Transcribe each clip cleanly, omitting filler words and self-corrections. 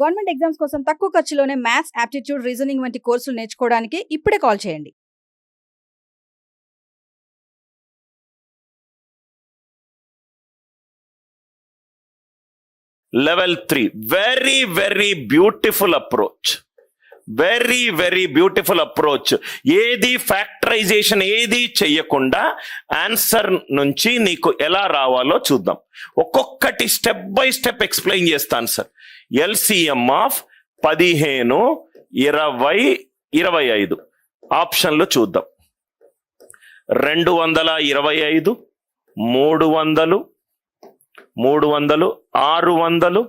Government exams కోసం తక్కువ ఖర్చులోనే maths, aptitude, reasoning వంటి కోర్సులు నేర్చుకోవడానికి ఇప్పుడే కాల్ చేయండి. Level 3, very beautiful approach. Very beautiful approach. ఏది ఫ్యాక్టరైజేషన్ ఏది చెయ్యకుండా ఆన్సర్ నుంచి నీకు ఎలా రావాలో చూద్దాం. ఒక్కొక్కటి స్టెప్ బై స్టెప్ ఎక్స్ప్లెయిన్ చేస్తాను సార్. LCM ఆఫ్ 15, 20, 25 ఆప్షన్లు చూద్దాం. 225, 300, 600.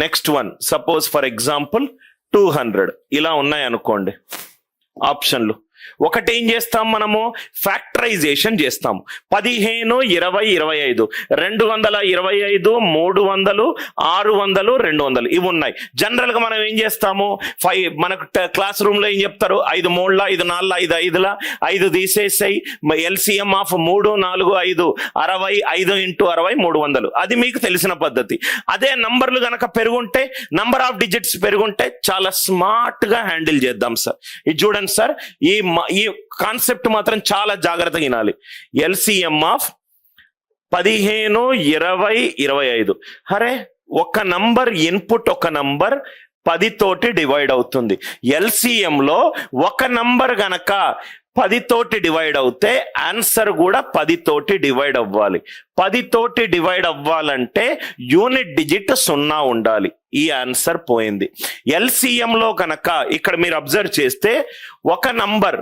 Next one suppose for example 200 ఇలా ఉన్నాయి అనుకోండి ఆప్షన్లు. ఒకటి ఏం చేస్తాం మనము, ఫ్యాక్టరైజేషన్ చేస్తాము. 15, 20, 25, 225, 300, 600, 200 ఇవి ఉన్నాయి. జనరల్ గా మనం ఏం చేస్తాము, మనకు క్లాస్ రూమ్ లో ఏం చెప్తారు, 5 3, 5 4, 5 5, 5 తీసేసాయి. LCM of 3, 4, 5 60, 5 × 60 300. అది మీకు తెలిసిన పద్ధతి. అదే నంబర్లు గనక పెరుగుంటే, నంబర్ ఆఫ్ డిజిట్స్ పెరుగుంటే చాలా స్మార్ట్ గా హ్యాండిల్ చేద్దాం సార్. ఇది చూడండి సార్, ఈ కాన్సెప్ట్ మాత్రం చాలా జాగ్రత్తగా వినాలి. LCM of 15, 20, 25. అరే ఒక నంబర్ ఇన్పుట్, ఒక నంబర్ 10 తోటి డివైడ్ అవుతుంది. LCM లో ఒక నంబర్ గనక 10 తోటి డివైడ్ అవుతే ఆన్సర్ కూడా 10 తోటి డివైడ్ అవ్వాలి. 10 తోటి డివైడ్ అవ్వాలంటే యూనిట్ డిజిట్ 0 ఉండాలి. ఈ ఆన్సర్ పోయింది. LCM లో కనుక ఇక్కడ మీరు అబ్జర్వ్ చేస్తే ఒక నంబర్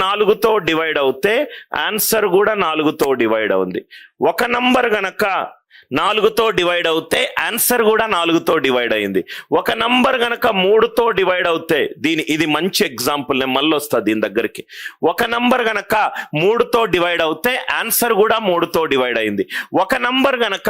4తో డివైడ్ అవుతే ఆన్సర్ కూడా 4తో డివైడ్ అవుంది. ఒక నంబర్ గనక 4తో డివైడ్ అవుతే ఆన్సర్ కూడా 4తో డివైడ్ అయింది. ఒక నంబర్ గనక 3తో డివైడ్ అవుతే, ఇది మంచి ఎగ్జాంపుల్, నేను మళ్ళీ వస్తా దీని దగ్గరికి. ఒక నంబర్ గనక 3తో డివైడ్ అవుతే ఆన్సర్ కూడా 3తో డివైడ్ అయింది. ఒక నంబర్ గనక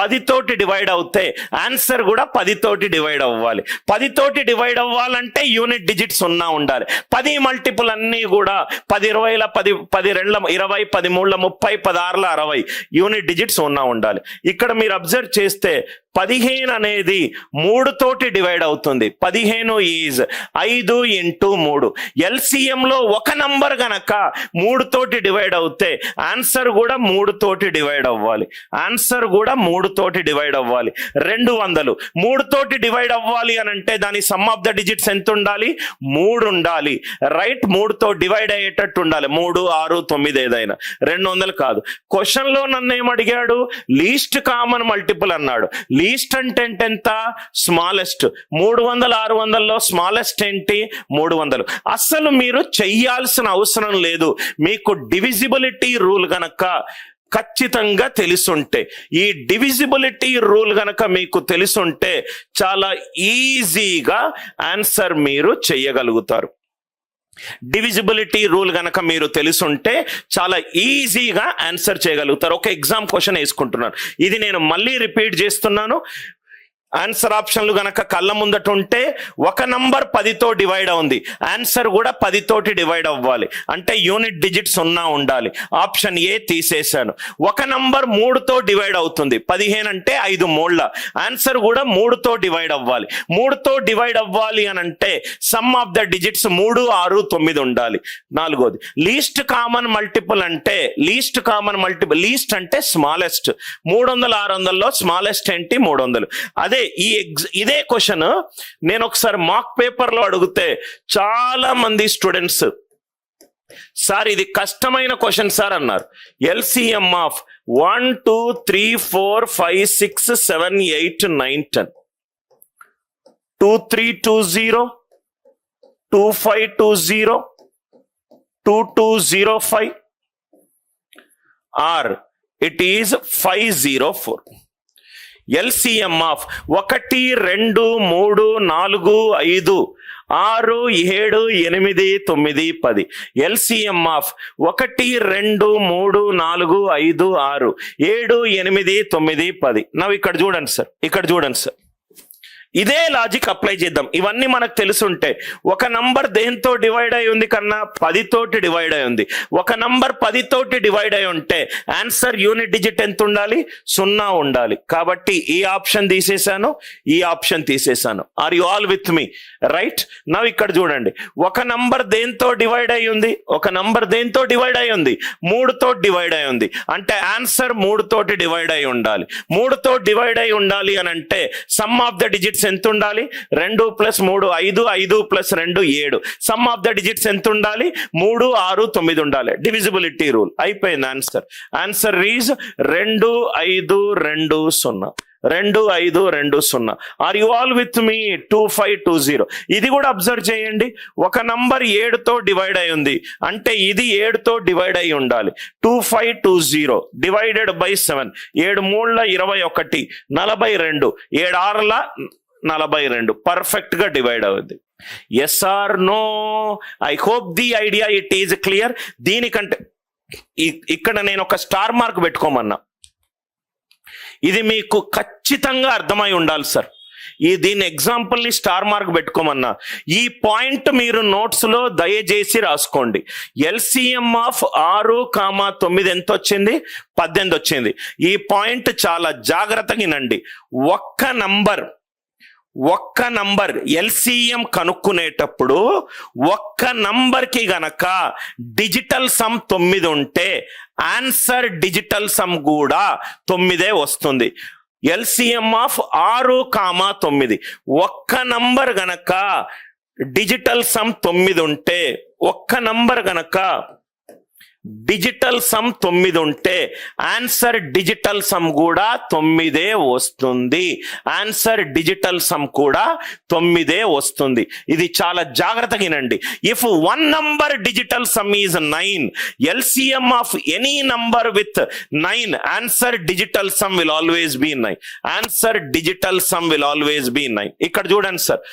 10 తోటి డివైడ్ అవుతే ఆన్సర్ కూడా 10 తోటి డివైడ్ అవ్వాలి. 10 తోటి డివైడ్ అవ్వాలంటే యూనిట్ డిజిట్ 0 ఉండాలి. 10 మల్టిపుల్ అన్ని కూడా 10 20, 10 2, 20, 13, 30, 16, 60 యూనిట్ డిజిట్ 0 ఉండాలి. ఇక్కడ మీరు అబ్జర్వ్ చేస్తే 15 అనేది 3 తోటి డివైడ్ అవుతుంది. 15 ఈజ్ 5 × 3. LCM లో ఒక నంబర్ గనక 3 తోటి డివైడ్ అవుతే ఆన్సర్ కూడా 3 తోటి డివైడ్ అవ్వాలి. ఆన్సర్ కూడా 3 తోటి డివైడ్ అవ్వాలి. 200 3 తోటి డివైడ్ అవ్వాలి అని అంటే దాని సమ్ ఆఫ్ ద డిజిట్స్ ఎంత ఉండాలి, 3 ఉండాలి. రైట్, 3తో డివైడ్ అయ్యేటట్టు ఉండాలి. 3, 6, 9 ఏదైనా. 200 కాదు. క్వశ్చన్ లో నన్ను ఏమడిగాడు, లీస్ట్ కామన్ మల్టిపుల్ అన్నాడు. లీస్ట్ అంటే ఎంత, స్మాలెస్ట్. 300, 600లో స్మాలెస్ట్ ఏంటి, 300. అసలు మీరు చెయ్యాల్సిన అవసరం లేదు. మీకు డివిజిబిలిటీ రూల్ గనక ఖచ్చితంగా తెలుసుంటే, ఈ డివిజిబిలిటీ రూల్ గనక మీకు తెలుసుంటే చాలా ఈజీగా ఆన్సర్ మీరు చెయ్యగలుగుతారు. డివిజిబిలిటీ రూల్ గనక మీరు తెలుసుంటే చాలా ఈజీగా ఆన్సర్ చేయగలుగుతారు. ఒక ఎగ్జామ్ క్వశ్చన్ వేసుకుంటున్నాను, ఇది నేను మళ్ళీ రిపీట్ చేస్తున్నాను. ఆన్సర్ ఆప్షన్లు గనక కళ్ళ ముందట ఉంటే ఒక నంబర్ 10తో డివైడ్ అవుంది, ఆన్సర్ కూడా 10 తోటి డివైడ్ అవ్వాలి. అంటే యూనిట్ డిజిట్ 0 ఉండాలి. ఆప్షన్ ఏ తీసేశాను. ఒక నంబర్ 3తో డివైడ్ అవుతుంది, 15 అంటే 5 3, ఆన్సర్ కూడా 3తో డివైడ్ అవ్వాలి. 3తో డివైడ్ అవ్వాలి అని అంటే సమ్ ఆఫ్ ద డిజిట్స్ 3, 6, 9 ఉండాలి. 4వది లీస్ట్ కామన్ మల్టిపుల్ అంటే, లీస్ట్ కామన్ మల్టిపుల్, లీస్ట్ అంటే స్మాలెస్ట్. 300, 600లో స్మాలెస్ట్ ఏంటి, 300. అదే ఇదే క్వశ్చన్ నేను ఒకసారి మాక్ పేపర్ లో అడిగితే చాలా మంది స్టూడెంట్స్, సార్ ఇది కష్టమైన క్వశ్చన్ సార్ అన్నారు. LCM of 1 2 3 4 5 6 7 8 9 10, 2320, 2520, 2205, or it is 504. LCM of 1 2 3 4 5 6 7 8 9 10. LCM of 1 2 3 4 5 6 7 8 9 10. నవ్వు ఇక్కడ చూడండి సార్, ఇదే లాజిక్ అప్లై చేద్దాం. ఇవన్నీ మనకు తెలుసుంటే ఒక నంబర్ దేంతో డివైడ్ అయి ఉంది కన్నా 10 తోటి డివైడ్ అయి ఉంది. ఒక నంబర్ 10 తోటి డివైడ్ అయి ఉంటే ఆన్సర్ యూనిట్ డిజిట్ ఎంత ఉండాలి? 0 ఉండాలి. కాబట్టి ఈ ఆప్షన్ తీసేశాను, ఈ ఆప్షన్ తీసేశాను. Are you all with me? Right. Now ఇక్కడ చూడండి, ఒక నంబర్ దేంతో డివైడ్ అయి ఉంది? ఒక నంబర్ దేంతో డివైడ్ అయి ఉంది? 3 తోటి డివైడ్ అయి ఉంది. అంటే ఆన్సర్ 3 తోటి డివైడ్ అయి ఉండాలి. 3 తో డివైడ్ అయి ఉండాలి అని అంటే సమ్ ఆఫ్ ద డిజిట్స్ ఎంత ఉండాలి? 2 + 3 5, 5 + 2 7. సమ్ ఆఫ్ ద డిజిట్స్ ఎంత ఉండాలి? 3 6 9 ఉండాలి. డివిజిబిలిటీ రూల్ అయిపోయింది. Answer is 2 5 2 0. 2 5 2 0. Are you all with me? 2 5 2 0. ఇది కూడా అబ్జర్వ్ చేయండి. ఒక నంబర్ 7 తో డివైడ్ అయి ఉంది అంటే ఇది 7 తో డివైడ్ అయి ఉండాలి. 2 5 2 0 డివైడెడ్ బై 7. 7 3 21, 42, 7 6 42. పర్ఫెక్ట్ గా డివైడ్ అవుద్ది. Yes or no? I hope the idea it is clear. దీనికంటే ఇక్కడ నేను ఒక స్టార్ మార్క్ పెట్టుకోమన్నా. ఇది మీకు ఖచ్చితంగా అర్థమై ఉండాలి సార్. దీని ఎగ్జాంపుల్ ని స్టార్ మార్క్ పెట్టుకోమన్నా. ఈ పాయింట్ మీరు నోట్స్ లో దయచేసి రాసుకోండి. ఎల్సిఎం ఆఫ్ 6, 9 ఎంత వచ్చింది? 18 వచ్చింది. ఈ పాయింట్ చాలా జాగ్రత్తగా వినండి. ఒక్క నంబర్ ఎల్సిఎం కనుక్కునేటప్పుడు ఒక్క నంబర్ కి గనక డిజిటల్ సమ్ 9 ఉంటే ఆన్సర్ డిజిటల్ సమ్ కూడా 9 వస్తుంది. ఎల్సిఎం ఆఫ్ 6, 9 ఒక్క నంబర్ గనక డిజిటల్ సమ్ 9 ఉంటే, ఒక్క నంబర్ గనక డిజిటల్ సమ్ 9 ఉంటే ఆన్సర్ డిజిటల్ సమ్ కూడా 9 వస్తుంది. ఆన్సర్ డిజిటల్ సమ్ కూడా 9 వస్తుంది. ఇది చాలా జాగ్రత్తగా వినండి. If one number digital sum is 9, LCM of any number with 9, answer digital some will always be 9. Answer digital some will always be 9. ఇక్కడ చూడండి సార్,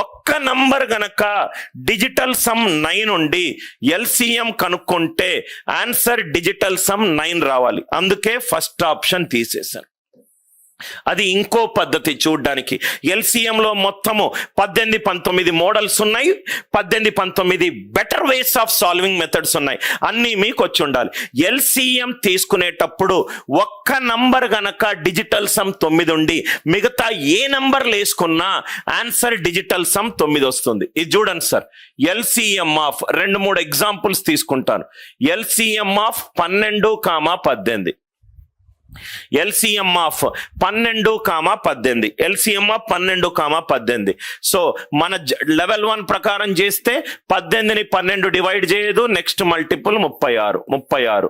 ఒక్క నంబర్ గనక డిజిటల్ సమ్ 9 ఉండి ఎల్సిఎం కనుక్కుంటే ఆన్సర్ డిజిటల్ సమ్ 9 రావాలి. అందుకే first option తీసేశాను. అది ఇంకో పద్ధతి చూడడానికి. ఎల్సిఎం లో మొత్తము 18 19 మోడల్స్ ఉన్నాయి. 18 19 better ways of solving methods ఉన్నాయి. అన్నీ మీకు వచ్చి ఉండాలి. ఎల్సిఎం తీసుకునేటప్పుడు ఒక్క నంబర్ గనక డిజిటల్ సమ్ 9 ఉండి మిగతా ఏ నంబర్లు వేసుకున్నా ఆన్సర్ డిజిటల్ సమ్ 9 వస్తుంది. ఇది చూడండి సార్, ఎల్సిఎం ఆఫ్ 2-3 ఎగ్జాంపుల్స్ తీసుకుంటాను. LCM of 12, 18. LCM of 12, 18. LCM of 12, 18. So మన లెవెల్ 1 ప్రకారం చేస్తే 18ని 12 డివైడ్ చేయదు. Next multiple 36.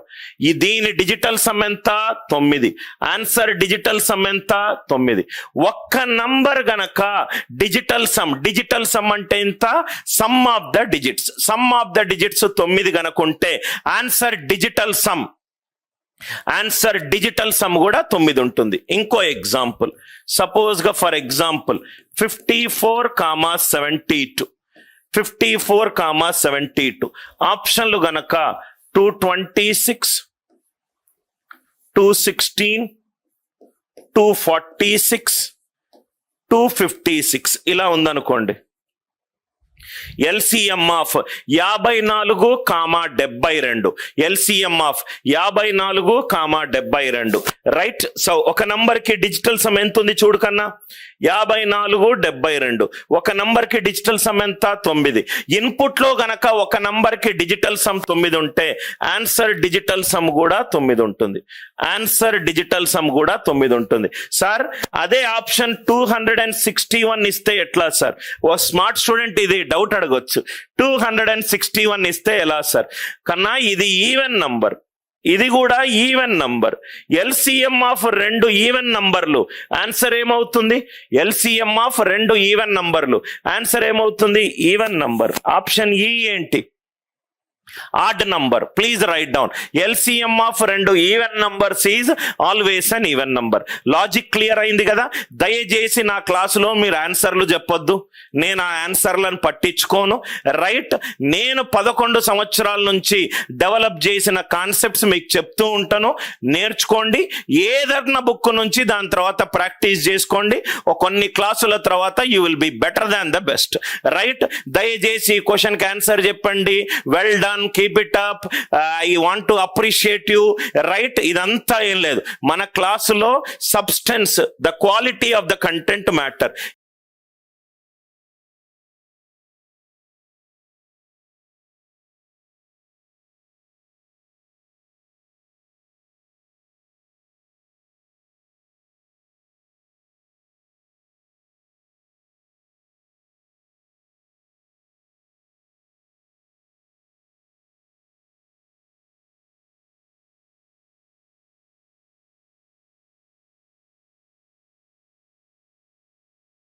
దీని డిజిటల్ సమ్ ఎంత? 9. ఆన్సర్ డిజిటల్ సమ్ ఎంత? 9. ఒక్క నంబర్ గనక డిజిటల్ సమ్ అంటే ఎంత? సమ్ ఆఫ్ ద డిజిట్స్ 9 గనకుంటే ఆన్సర్ డిజిటల్ సమ్ కూడా 9 ఉంటుంది. ఇంకో ఎగ్జాంపుల్, సపోజ్ గా ఫర్ ఎగ్జాంపుల్ 54, 72. 54, 72 ఆప్షన్లు గనక 226, 216, 246, 256 ఇలా ఉందనుకోండి. LCM of 54, 72. LCM of 54, 72. Right. So ఒక నంబర్ కి డిజిటల్ సమ్ ఎంత ఉంది చూడు కన్నా? 54, 72. ఒక నంబర్ కి డిజిటల్ సమ్ ఎంత? 9. ఇన్పుట్ లో గనక ఒక నంబర్ కి డిజిటల్ సమ్ 9 ఉంటే ఆన్సర్ డిజిటల్ సమ్ కూడా 9 ఉంటుంది. ఆన్సర్ డిజిటల్ సమ్ కూడా 9 ఉంటుంది. సార్ అదే ఆప్షన్ 261 ఇస్తే ఎట్లా సార్? ఓ స్మార్ట్ స్టూడెంట్ ఇది డౌట్ అడగొచ్చు. 261 ఇస్తే ఎలా సార్? కన్నా ఇది ఈవెన్ నంబర్, ఇది కూడా even number. LCM of 2 even నంబర్లు ఆన్సర్ ఏమవుతుంది? ఎల్సిఎం ఆఫ్ 2 ఈవెన్ నంబర్లు ఆన్సర్ ఏమవుతుంది? Even number. ఆప్షన్ ఈ ఏంటి? Odd number, please write down. LCM of రెండు even numbers is always an even number. Logic clear అయింది కదా? దయచేసి నా క్లాసులో మీరు ఆన్సర్లు చెప్పొద్దు, నేను ఆ ఆన్సర్లను పట్టించుకోను. రైట్, నేను 11 సంవత్సరాల నుంచి డెవలప్ చేసిన కాన్సెప్ట్స్ మీకు చెప్తూ ఉంటాను, నేర్చుకోండి. ఏదన్నా బుక్ నుంచి దాని తర్వాత ప్రాక్టీస్ చేసుకోండి. కొన్ని క్లాసుల తర్వాత you will be better than the best. Right, దయచేసి ఈ క్వశ్చన్కి ఆన్సర్ చెప్పండి. Well done, keep it up, I want to appreciate you. Right, ఇదంతా ఏం లేదు. మన క్లాసులో substance, the quality of the content matter.